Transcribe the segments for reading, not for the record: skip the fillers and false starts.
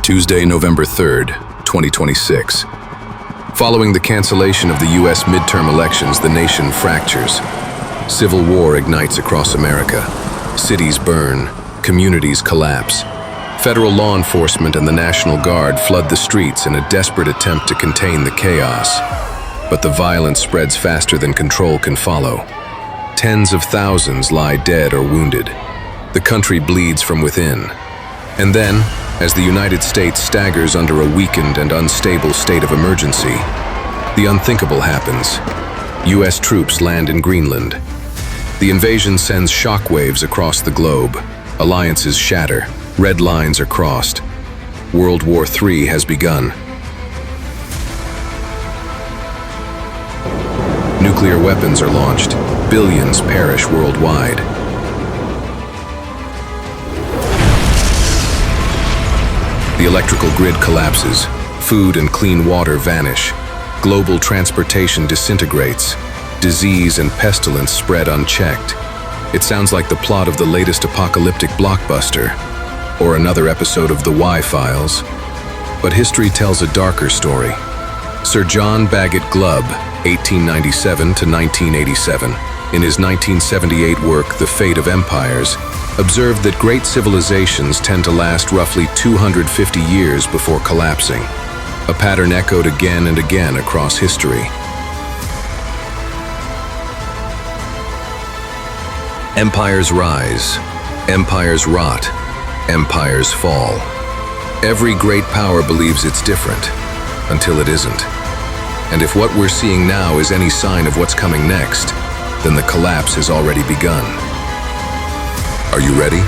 Tuesday, November 3rd, 2026. Following the cancellation of the U.S. midterm elections, the nation fractures. Civil war ignites across America. Cities burn, communities collapse. Federal law enforcement and the National Guard flood the streets in a desperate attempt to contain the chaos. But the violence spreads faster than control can follow. Tens of thousands lie dead or wounded. The country bleeds from within. And then, as the United States staggers under a weakened and unstable state of emergency, the unthinkable happens. U.S. troops land in Greenland. The invasion sends shockwaves across the globe. Alliances shatter. Red lines are crossed. World War III has begun. Nuclear weapons are launched. Billions perish worldwide. The electrical grid collapses. Food and clean water vanish. Global transportation disintegrates. Disease and pestilence spread unchecked. It sounds like the plot of the latest apocalyptic blockbuster, or another episode of the Y-Files. But history tells a darker story. Sir John Bagot Glubb, 1897 to 1987, in his 1978 work, The Fate of Empires, observed that great civilizations tend to last roughly 250 years before collapsing, a pattern echoed again and again across history. Empires rise, empires rot, empires fall. Every great power believes it's different, until it isn't. And if what we're seeing now is any sign of what's coming next, then the collapse has already begun. Are you ready?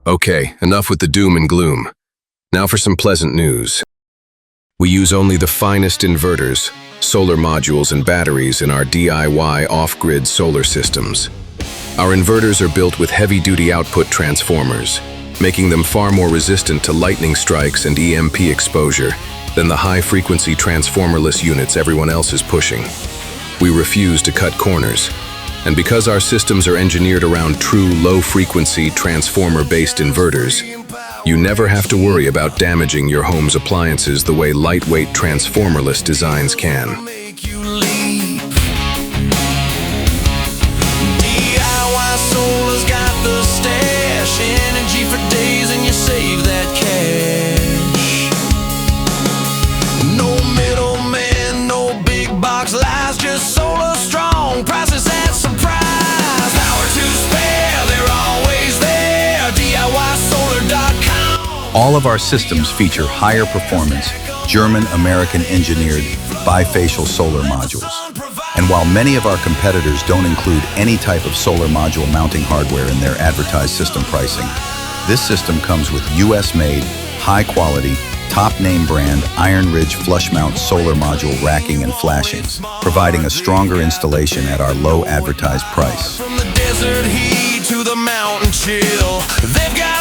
Okay, enough with the doom and gloom. Now for some pleasant news. We use only the finest inverters, solar modules, and batteries in our DIY off-grid solar systems. Our inverters are built with heavy-duty output transformers, making them far more resistant to lightning strikes and EMP exposure than the high-frequency transformerless units everyone else is pushing. We refuse to cut corners, and because our systems are engineered around true low-frequency transformer-based inverters, you never have to worry about damaging your home's appliances the way lightweight transformerless designs can. DIY Solar's got the stash, energy for days and you save that cash. No middleman, no big box lies, just solar strong, prices at surprise. Power to spare, they're always there, DIYsolar.com. All of our systems feature higher performance, German-American engineered bifacial solar modules. And while many of our competitors don't include any type of solar module mounting hardware in their advertised system pricing, this system comes with US-made, high-quality, top-name brand Iron Ridge flush mount solar module racking and flashing, providing a stronger installation at our low advertised price. From the desert heat to the mountain chill, they've got